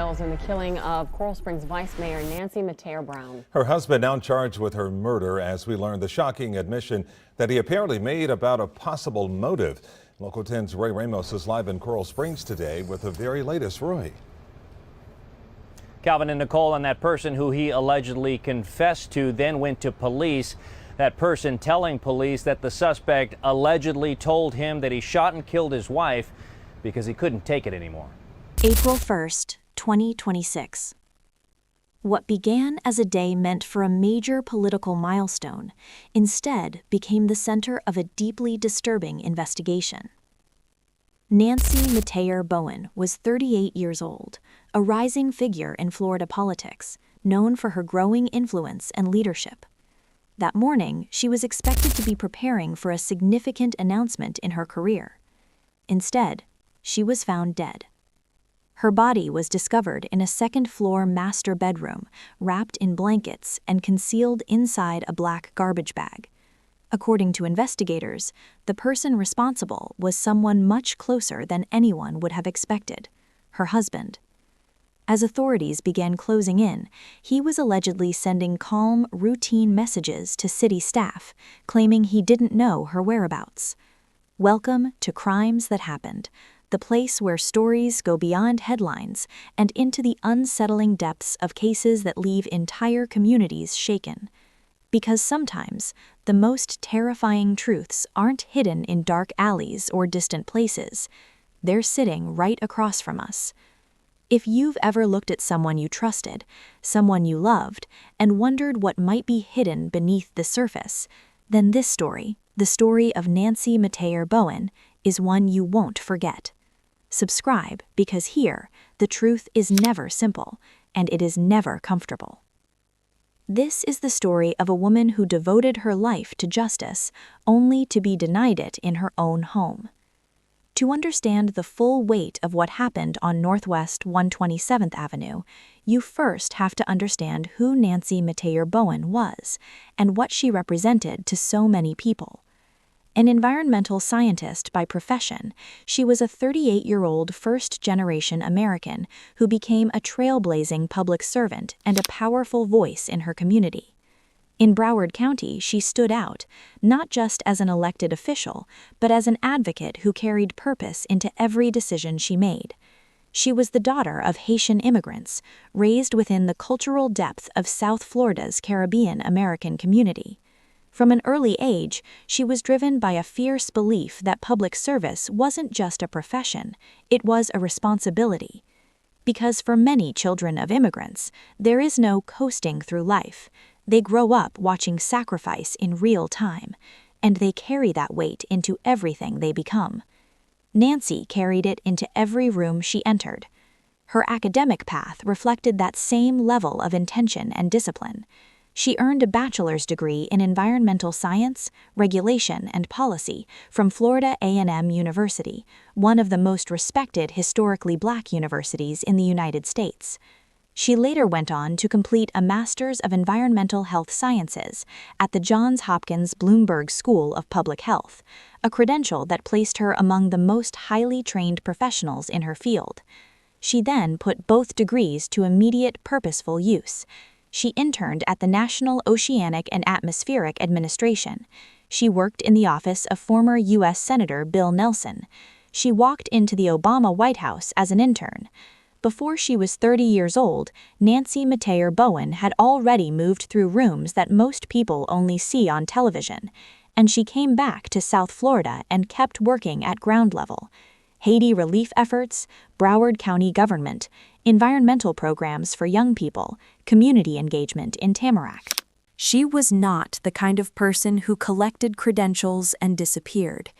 details in the killing of Coral Springs Vice Mayor Nancy Metayer Brown. Her husband now charged with her murder as we learn the shocking admission that he apparently made about a possible motive. Local 10's Ray Ramos is live in Coral Springs today with the very latest. Roy. Calvin and Nicole, and that person who he allegedly confessed to then went to police. That person telling police that the suspect allegedly told him that he shot and killed his wife because he couldn't take it anymore. April 1st, 2026. What began as a day meant for a major political milestone instead became the center of a deeply disturbing investigation. Nancy Metayer Bowen was 38 years old, a rising figure in Florida politics, known for her growing influence and leadership. That morning, she was expected to be preparing for a significant announcement in her career. Instead, she was found dead. Her body was discovered in a second-floor master bedroom, wrapped in blankets and concealed inside a black garbage bag. According to investigators, the person responsible was someone much closer than anyone would have expected: her husband. As authorities began closing in, he was allegedly sending calm, routine messages to city staff, claiming he didn't know her whereabouts. Welcome to Crimes That Happened, the place where stories go beyond headlines and into the unsettling depths of cases that leave entire communities shaken. Because sometimes, the most terrifying truths aren't hidden in dark alleys or distant places. They're sitting right across from us. If you've ever looked at someone you trusted, someone you loved, and wondered what might be hidden beneath the surface, then this story, the story of Nancy Metayer Bowen, is one you won't forget. Subscribe, because here, the truth is never simple, and it is never comfortable. This is the story of a woman who devoted her life to justice, only to be denied it in her own home. To understand the full weight of what happened on Northwest 127th Avenue, you first have to understand who Nancy Metayer Bowen was and what she represented to so many people. An environmental scientist by profession, she was a 38-year-old first-generation American who became a trailblazing public servant and a powerful voice in her community. In Broward County, she stood out, not just as an elected official, but as an advocate who carried purpose into every decision she made. She was the daughter of Haitian immigrants, raised within the cultural depth of South Florida's Caribbean American community. From an early age, she was driven by a fierce belief that public service wasn't just a profession, it was a responsibility. Because for many children of immigrants, there is no coasting through life. They grow up watching sacrifice in real time, and they carry that weight into everything they become. Nancy carried it into every room she entered. Her academic path reflected that same level of intention and discipline. She earned a bachelor's degree in environmental science, regulation, and policy from Florida A&M University, one of the most respected historically Black universities in the United States. She later went on to complete a Master's of Environmental Health Sciences at the Johns Hopkins Bloomberg School of Public Health, a credential that placed her among the most highly trained professionals in her field. She then put both degrees to immediate purposeful use. She interned at the National Oceanic and Atmospheric Administration. She worked in the office of former U.S. Senator Bill Nelson. She walked into the Obama White House as an intern. Before she was 30 years old, Nancy Metayer Bowen had already moved through rooms that most people only see on television, and she came back to South Florida and kept working at ground level. Haiti relief efforts, Broward County government, environmental programs for young people, community engagement in Tamarack. She was not the kind of person who collected credentials and disappeared.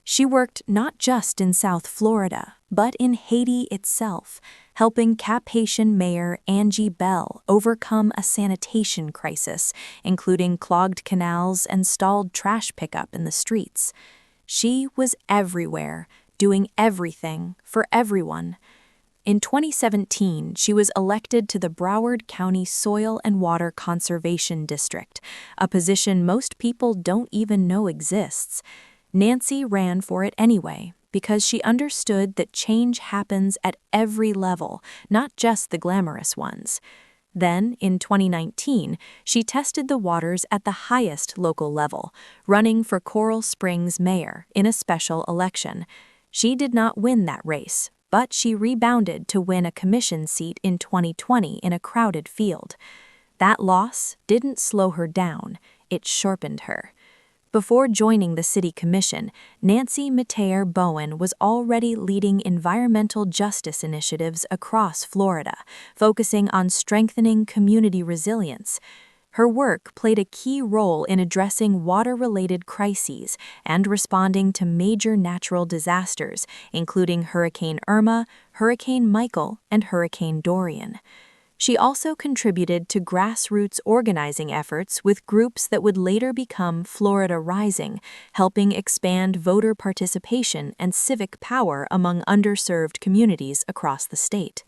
She worked not just in South Florida, but in Haiti itself, helping Cap-Haitian Mayor Angie Bell overcome a sanitation crisis, including clogged canals and stalled trash pickup in the streets. She was everywhere, doing everything for everyone. In 2017, she was elected to the Broward County Soil and Water Conservation District, a position most people don't even know exists. Nancy ran for it anyway, because she understood that change happens at every level, not just the glamorous ones. Then, in 2019, she tested the waters at the highest local level, running for Coral Springs mayor in a special election. She did not win that race, but she rebounded to win a commission seat in 2020 in a crowded field. That loss didn't slow her down, it sharpened her. Before joining the city commission, Nancy Metayer Bowen was already leading environmental justice initiatives across Florida, focusing on strengthening community resilience. Her work played a key role in addressing water-related crises and responding to major natural disasters, including Hurricane Irma, Hurricane Michael, and Hurricane Dorian. She also contributed to grassroots organizing efforts with groups that would later become Florida Rising, helping expand voter participation and civic power among underserved communities across the state.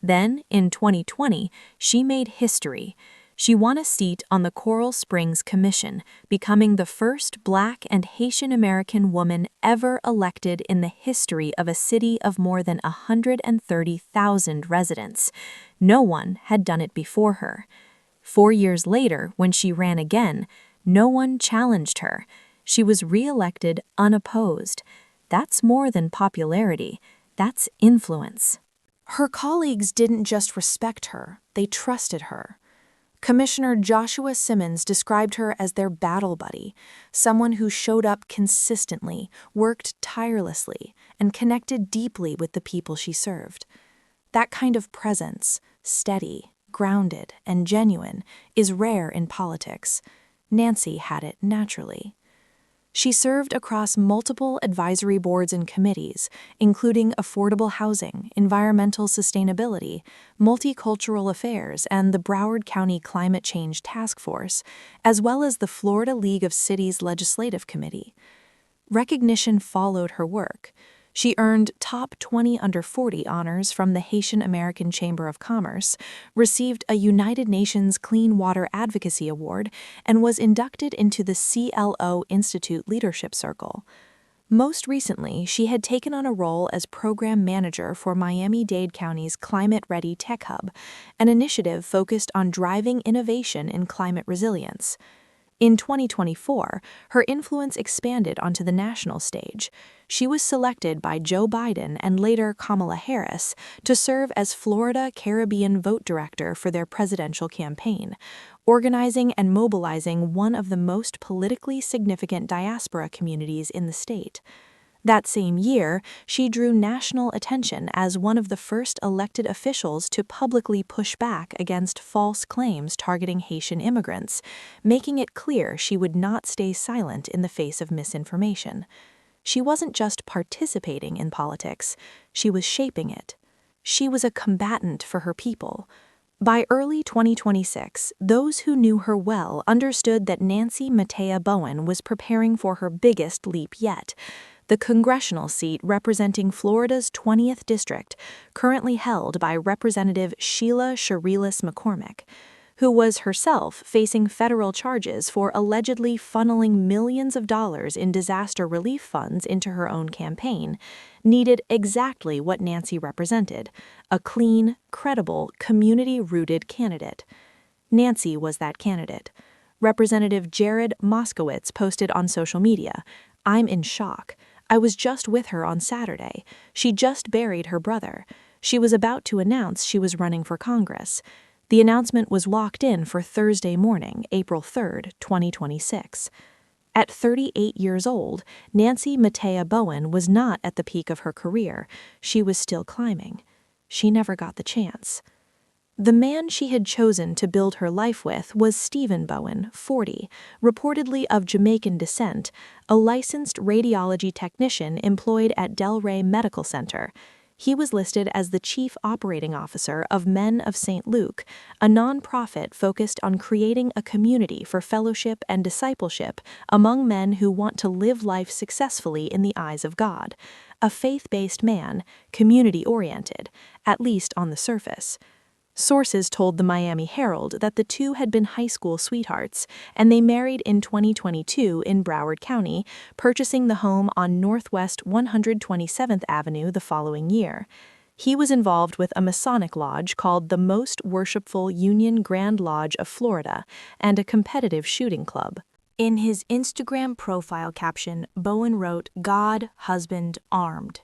Then, in 2020, she made history. She won a seat on the Coral Springs Commission, becoming the first Black and Haitian American woman ever elected in the history of a city of more than 130,000 residents. No one had done it before her. 4 years later, when she ran again, no one challenged her. She was re-elected unopposed. That's more than popularity. That's influence. Her colleagues didn't just respect her, they trusted her. Commissioner Joshua Simmons described her as their battle buddy, someone who showed up consistently, worked tirelessly, and connected deeply with the people she served. That kind of presence, steady, grounded, and genuine, is rare in politics. Nancy had it naturally. She served across multiple advisory boards and committees, including affordable housing, environmental sustainability, multicultural affairs, and the Broward County Climate Change Task Force, as well as the Florida League of Cities Legislative Committee. Recognition followed her work. She earned top 20 under 40 honors from the Haitian American Chamber of Commerce, received a United Nations Clean Water Advocacy Award, and was inducted into the CLO Institute Leadership Circle. Most recently, she had taken on a role as program manager for Miami-Dade County's Climate Ready Tech Hub, an initiative focused on driving innovation in climate resilience. In 2024, her influence expanded onto the national stage. She was selected by Joe Biden and later Kamala Harris to serve as Florida Caribbean Vote Director for their presidential campaign, organizing and mobilizing one of the most politically significant diaspora communities in the state. That same year, she drew national attention as one of the first elected officials to publicly push back against false claims targeting Haitian immigrants, making it clear she would not stay silent in the face of misinformation. She wasn't just participating in politics, she was shaping it. She was a combatant for her people. By early 2026, those who knew her well understood that Nancy Metayer Bowen was preparing for her biggest leap yet. The congressional seat representing Florida's 20th district, currently held by Representative Sheila Sharilis McCormick, who was herself facing federal charges for allegedly funneling millions of dollars in disaster relief funds into her own campaign, needed exactly what Nancy represented: a clean, credible, community-rooted candidate. Nancy was that candidate. Representative Jared Moskowitz posted on social media, "I'm in shock. I was just with her on Saturday. She just buried her brother. She was about to announce she was running for Congress. The announcement was locked in for Thursday morning, April 3, 2026. At 38 years old, Nancy Metayer Bowen was not at the peak of her career. She was still climbing. She never got the chance. The man she had chosen to build her life with was Stephen Bowen, 40, reportedly of Jamaican descent, a licensed radiology technician employed at Delray Medical Center. He was listed as the chief operating officer of Men of St. Luke, a nonprofit focused on creating a community for fellowship and discipleship among men who want to live life successfully in the eyes of God. A faith-based man, community-oriented, at least on the surface. Sources told the Miami Herald that the two had been high school sweethearts, and they married in 2022 in Broward County, purchasing the home on Northwest 127th Avenue the following year. He was involved with a Masonic lodge called the Most Worshipful Union Grand Lodge of Florida and a competitive shooting club. In his Instagram profile caption, Bowen wrote, "God, husband, armed."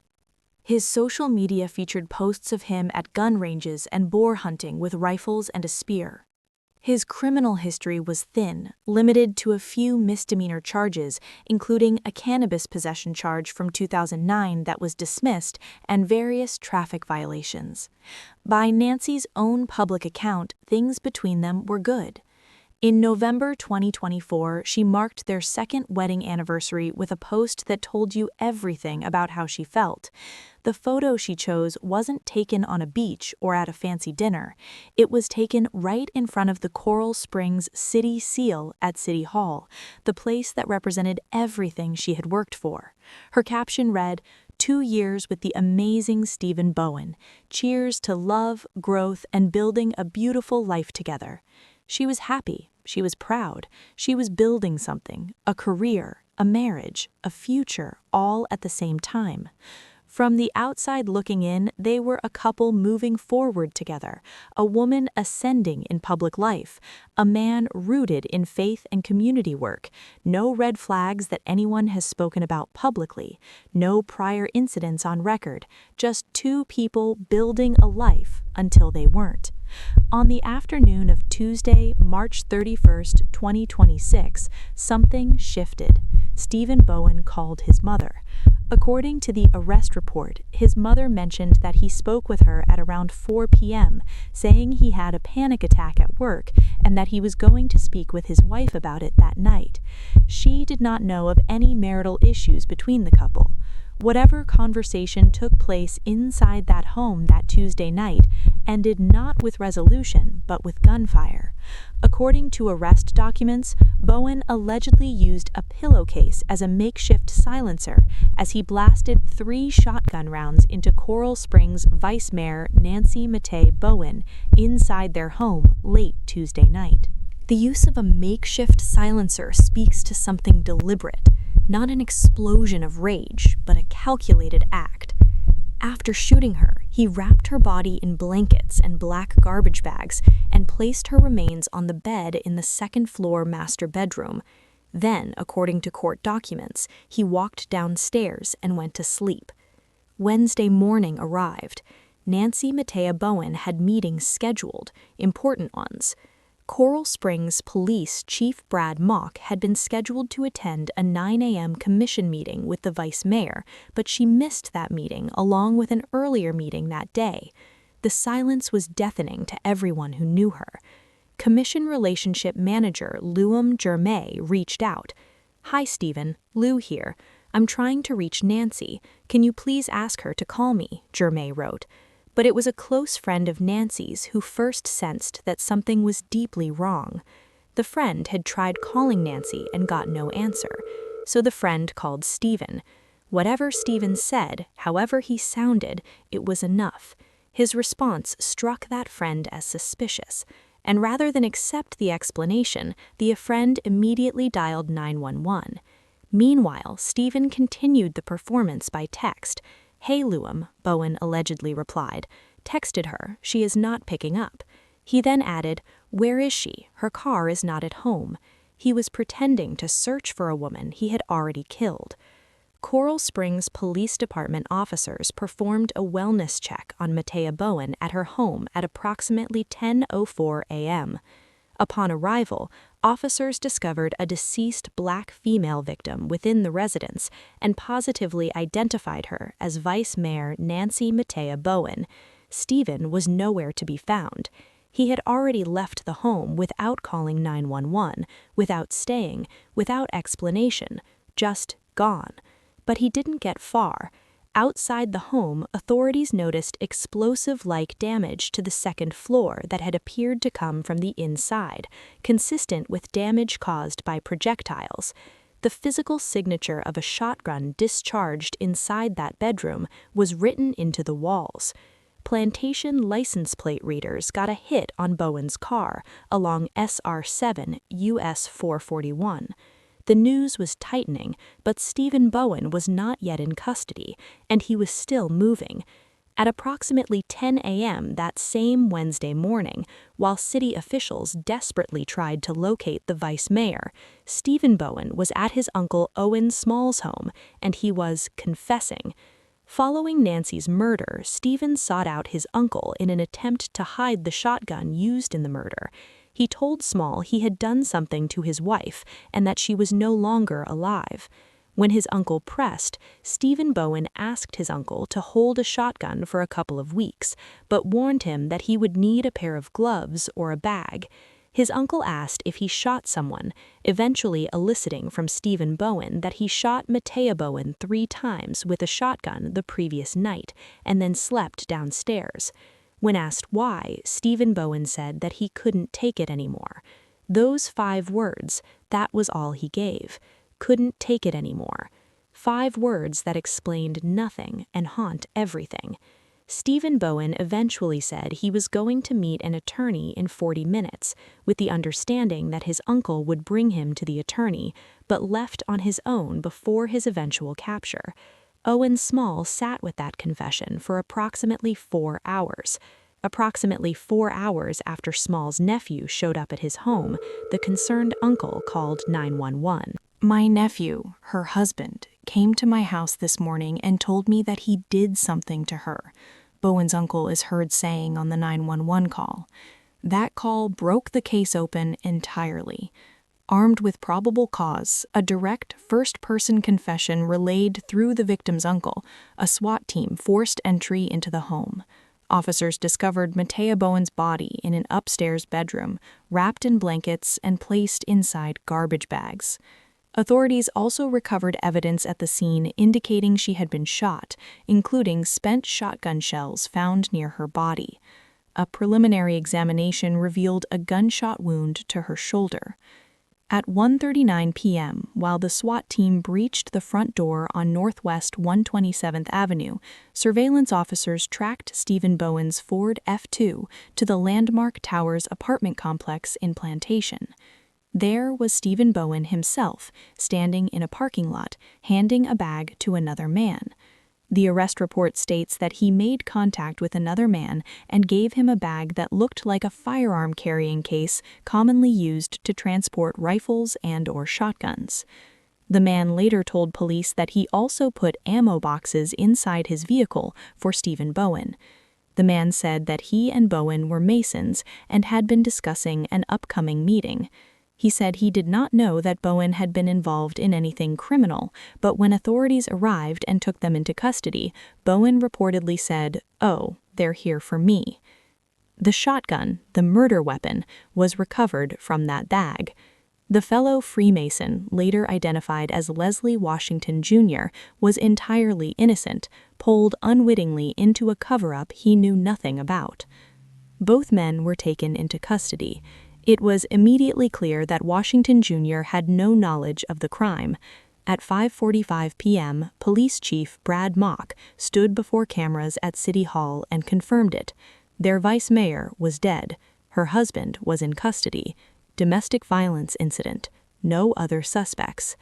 His social media featured posts of him at gun ranges and boar hunting with rifles and a spear. His criminal history was thin, limited to a few misdemeanor charges, including a cannabis possession charge from 2009 that was dismissed and various traffic violations. By Nancy's own public account, things between them were good. In November 2024, she marked their second wedding anniversary with a post that told you everything about how she felt. The photo she chose wasn't taken on a beach or at a fancy dinner. It was taken right in front of the Coral Springs City Seal at City Hall, the place that represented everything she had worked for. Her caption read, "2 years with the amazing Stephen Bowen. Cheers to love, growth, and building a beautiful life together." She was happy. She was proud. She was building something, a career, a marriage, a future, all at the same time. From the outside looking in, they were a couple moving forward together, a woman ascending in public life, a man rooted in faith and community work, no red flags that anyone has spoken about publicly, no prior incidents on record, just two people building a life until they weren't. On the afternoon of Tuesday, March 31st, 2026, something shifted. Stephen Bowen called his mother. According to the arrest report, his mother mentioned that he spoke with her at around 4 p.m., saying he had a panic attack at work and that he was going to speak with his wife about it that night. She did not know of any marital issues between the couple. Whatever conversation took place inside that home that Tuesday night ended not with resolution, but with gunfire. According to arrest documents, Bowen allegedly used a pillowcase as a makeshift silencer as he blasted 3 shotgun rounds into Coral Springs Vice Mayor Nancy Metayer Bowen inside their home late Tuesday night. The use of a makeshift silencer speaks to something deliberate, not an explosion of rage, but a calculated act. After shooting her, he wrapped her body in blankets and black garbage bags and placed her remains on the bed in the second-floor master bedroom. Then, according to court documents, he walked downstairs and went to sleep. Wednesday morning arrived. Nancy Metayer Bowen had meetings scheduled, important ones. Coral Springs Police Chief Brad Mock had been scheduled to attend a 9 a.m. commission meeting with the vice mayor, but she missed that meeting along with an earlier meeting that day. The silence was deafening to everyone who knew her. Commission Relationship Manager Luam Germay reached out. "Hi, Stephen. Lou here. I'm trying to reach Nancy. Can you please ask her to call me?" Germay wrote. But it was a close friend of Nancy's who first sensed that something was deeply wrong. The friend had tried calling Nancy and got no answer, so the friend called Stephen. Whatever Stephen said, however he sounded, it was enough. His response struck that friend as suspicious, and rather than accept the explanation, the friend immediately dialed 911. Meanwhile, Stephen continued the performance by text. "Hey, Luam," Bowen allegedly replied. Texted her, "She is not picking up." He then added, "Where is she? Her car is not at home." He was pretending to search for a woman he had already killed. Coral Springs Police Department officers performed a wellness check on Metayer Bowen at her home at approximately 10:04 a.m. Upon arrival, officers discovered a deceased black female victim within the residence and positively identified her as Vice Mayor Nancy Metayer Bowen. Stephen was nowhere to be found. He had already left the home without calling 911, without staying, without explanation, just gone. But he didn't get far. Outside the home, authorities noticed explosive-like damage to the second floor that had appeared to come from the inside, consistent with damage caused by projectiles. The physical signature of a shotgun discharged inside that bedroom was written into the walls. Plantation license plate readers got a hit on Bowen's car along SR7 US 441. The news was tightening, but Stephen Bowen was not yet in custody, and he was still moving. At approximately 10 a.m. that same Wednesday morning, while city officials desperately tried to locate the vice mayor, Stephen Bowen was at his uncle Owen Small's home, and he was confessing. Following Nancy's murder, Stephen sought out his uncle in an attempt to hide the shotgun used in the murder. He told Small he had done something to his wife and that she was no longer alive. When his uncle pressed, Stephen Bowen asked his uncle to hold a shotgun for a couple of weeks, but warned him that he would need a pair of gloves or a bag. His uncle asked if he shot someone, eventually eliciting from Stephen Bowen that he shot Metayer Bowen 3 times with a shotgun the previous night and then slept downstairs. When asked why, Stephen Bowen said that he couldn't take it anymore. Those 5 words, that was all he gave. Couldn't take it anymore. 5 words that explained nothing and haunt everything. Stephen Bowen eventually said he was going to meet an attorney in 40 minutes, with the understanding that his uncle would bring him to the attorney, but left on his own before his eventual capture. Owen Small sat with that confession for approximately 4 hours. Approximately 4 hours after Small's nephew showed up at his home, the concerned uncle called 911. My nephew, her husband, came to my house this morning and told me that he did something to her, Bowen's uncle is heard saying on the 911 call. That call broke the case open entirely. Armed with probable cause, a direct first-person confession relayed through the victim's uncle, a SWAT team forced entry into the home. Officers discovered Metayer Bowen's body in an upstairs bedroom, wrapped in blankets and placed inside garbage bags. Authorities also recovered evidence at the scene indicating she had been shot, including spent shotgun shells found near her body. A preliminary examination revealed a gunshot wound to her shoulder. At 1:39 p.m., while the SWAT team breached the front door on Northwest 127th Avenue, surveillance officers tracked Stephen Bowen's Ford F2 to the Landmark Towers apartment complex in Plantation. There was Stephen Bowen himself, standing in a parking lot, handing a bag to another man. The arrest report states that he made contact with another man and gave him a bag that looked like a firearm carrying case commonly used to transport rifles and/or shotguns. The man later told police that he also put ammo boxes inside his vehicle for Stephen Bowen. The man said that he and Bowen were Masons and had been discussing an upcoming meeting. He said he did not know that Bowen had been involved in anything criminal, but when authorities arrived and took them into custody, Bowen reportedly said, "Oh, they're here for me." The shotgun, the murder weapon, was recovered from that bag. The fellow Freemason, later identified as Leslie Washington Jr., was entirely innocent, pulled unwittingly into a cover-up he knew nothing about. Both men were taken into custody. It was immediately clear that Washington Jr. had no knowledge of the crime. At 5:45 p.m., Police Chief Brad Mock stood before cameras at City Hall and confirmed it. Their vice mayor was dead. Her husband was in custody. Domestic violence incident. No other suspects.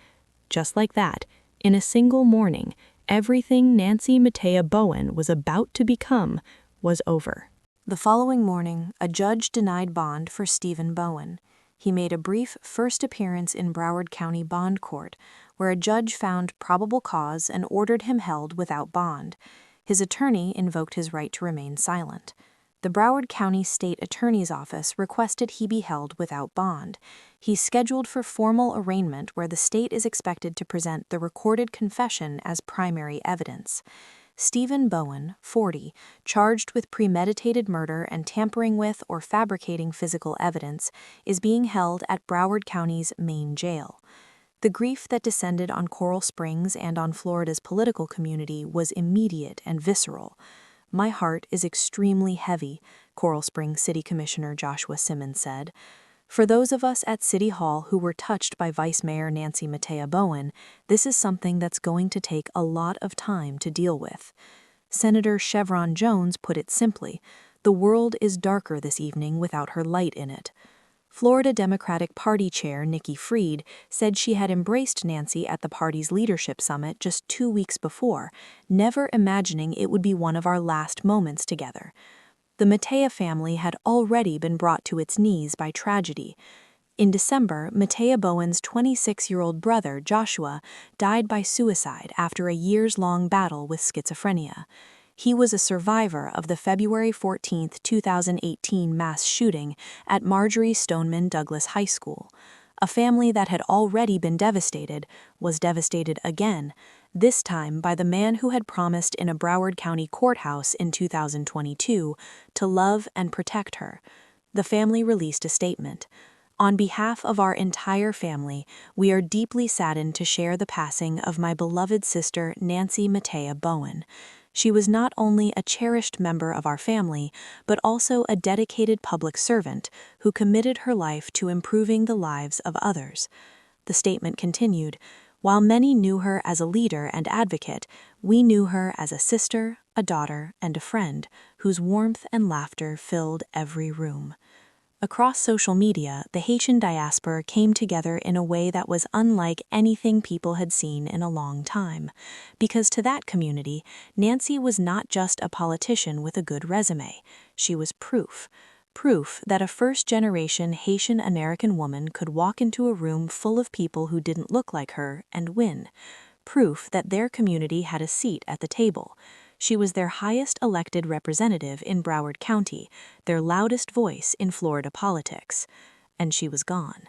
Just like that, in a single morning, everything Nancy Metayer Bowen was about to become was over. The following morning, a judge denied bond for Stephen Bowen. He made a brief first appearance in Broward County Bond Court, where a judge found probable cause and ordered him held without bond. His attorney invoked his right to remain silent. The Broward County State Attorney's Office requested he be held without bond. He's scheduled for formal arraignment where the state is expected to present the recorded confession as primary evidence. Stephen Bowen, 40, charged with premeditated murder and tampering with or fabricating physical evidence, is being held at Broward County's main jail. The grief that descended on Coral Springs and on Florida's political community was immediate and visceral. "My heart is extremely heavy," Coral Springs City Commissioner Joshua Simmons said. "For those of us at City Hall who were touched by Vice Mayor Nancy Metayer Bowen, this is something that's going to take a lot of time to deal with." Senator Chevron Jones put it simply, "The world is darker this evening without her light in it." Florida Democratic Party Chair Nikki Fried said she had embraced Nancy at the party's leadership summit just 2 weeks before, never imagining it would be one of our last moments together. The Metayer family had already been brought to its knees by tragedy. In December, Metayer Bowen's 26-year-old brother, Joshua, died by suicide after a years-long battle with schizophrenia. He was a survivor of the February 14, 2018 mass shooting at Marjorie Stoneman Douglas High School. A family that had already been devastated was devastated again, this time by the man who had promised in a Broward County courthouse in 2022 to love and protect her. The family released a statement. "On behalf of our entire family, we are deeply saddened to share the passing of my beloved sister Nancy Metayer Bowen. She was not only a cherished member of our family, but also a dedicated public servant who committed her life to improving the lives of others." The statement continued, "While many knew her as a leader and advocate, we knew her as a sister, a daughter, and a friend whose warmth and laughter filled every room." Across social media, the Haitian diaspora came together in a way that was unlike anything people had seen in a long time. Because to that community, Nancy was not just a politician with a good resume. She was proof. Proof that a first-generation Haitian-American woman could walk into a room full of people who didn't look like her and win. Proof that their community had a seat at the table. She was their highest elected representative in Broward County, their loudest voice in Florida politics. And she was gone.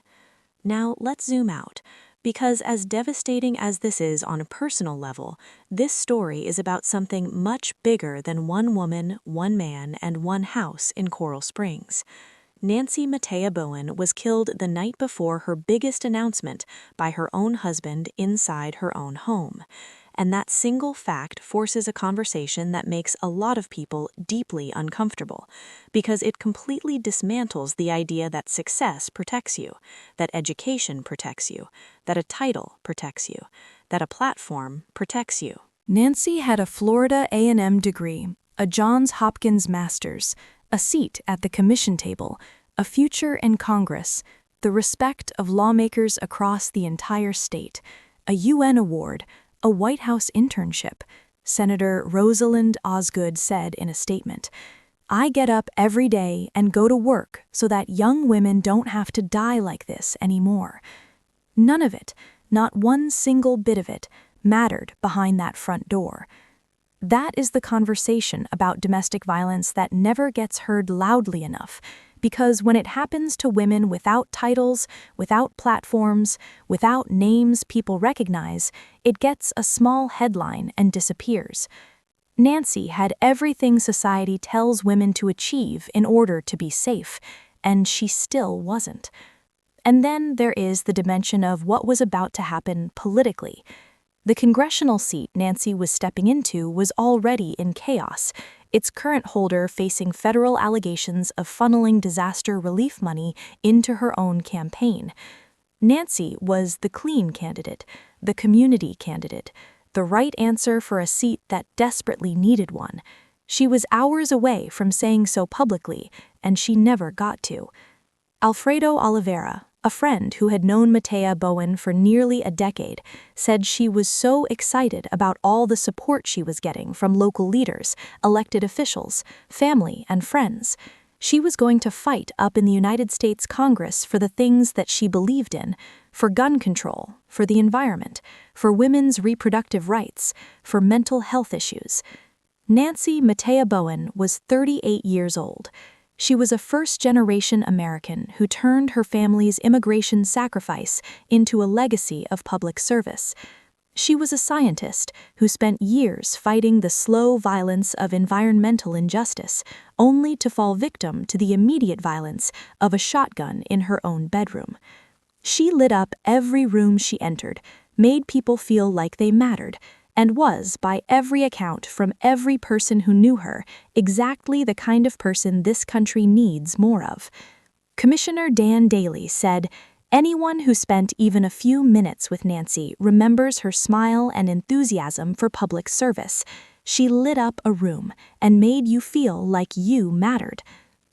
Now let's zoom out, because as devastating as this is on a personal level, this story is about something much bigger than one woman, one man, and one house in Coral Springs. Nancy Metayer Bowen was killed the night before her biggest announcement by her own husband inside her own home. And that single fact forces a conversation that makes a lot of people deeply uncomfortable, because it completely dismantles the idea that success protects you, that education protects you, that a title protects you, that a platform protects you. Nancy had a Florida A&M degree, a Johns Hopkins master's, a seat at the commission table, a future in Congress, the respect of lawmakers across the entire state, a UN award, a White House internship. Senator Rosalind Osgood said in a statement, "I get up every day and go to work so that young women don't have to die like this anymore." None of it, not one single bit of it, mattered behind that front door. That is the conversation about domestic violence that never gets heard loudly enough, because when it happens to women without titles, without platforms, without names people recognize, it gets a small headline and disappears. Nancy had everything society tells women to achieve in order to be safe, and she still wasn't. And then there is the dimension of what was about to happen politically. The congressional seat Nancy was stepping into was already in chaos, its current holder facing federal allegations of funneling disaster relief money into her own campaign. Nancy was the clean candidate, the community candidate, the right answer for a seat that desperately needed one. She was hours away from saying so publicly, and she never got to. Alfredo Oliveira, a friend who had known Metayer Bowen for nearly a decade, said she was so excited about all the support she was getting from local leaders, elected officials, family, and friends. She was going to fight up in the United States Congress for the things that she believed in, for gun control, for the environment, for women's reproductive rights, for mental health issues. Nancy Metayer Bowen was 38 years old. She was a first-generation American who turned her family's immigration sacrifice into a legacy of public service. She was a scientist who spent years fighting the slow violence of environmental injustice, only to fall victim to the immediate violence of a shotgun in her own bedroom. She lit up every room she entered, made people feel like they mattered, and was, by every account from every person who knew her, exactly the kind of person this country needs more of. Commissioner Dan Daly said, "Anyone who spent even a few minutes with Nancy remembers her smile and enthusiasm for public service. She lit up a room and made you feel like you mattered.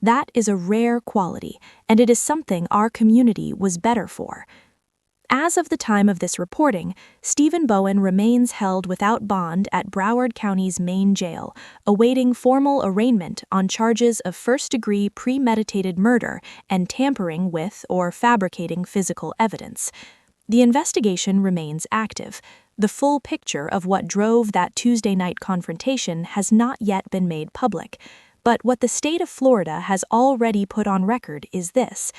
That is a rare quality, and it is something our community was better for. As of the time of this reporting, Stephen Bowen remains held without bond at Broward County's main jail, awaiting formal arraignment on charges of first-degree premeditated murder and tampering with or fabricating physical evidence. The investigation remains active. The full picture of what drove that Tuesday night confrontation has not yet been made public. But what the state of Florida has already put on record is this: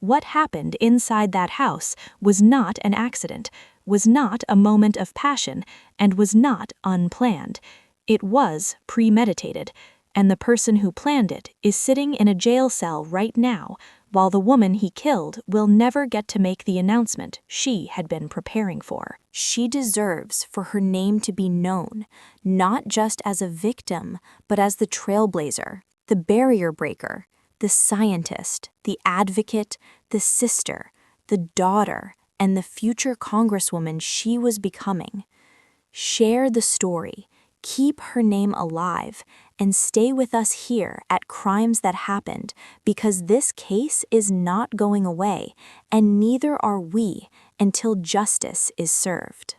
what happened inside that house was not an accident, was not a moment of passion, and was not unplanned. It was premeditated, and the person who planned it is sitting in a jail cell right now, while the woman he killed will never get to make the announcement she had been preparing for. She deserves for her name to be known, not just as a victim, but as the trailblazer, the barrier breaker, the scientist, the advocate, the sister, the daughter, and the future congresswoman she was becoming. Share the story, keep her name alive, and stay with us here at Crimes That Happened, because this case is not going away, and neither are we until justice is served.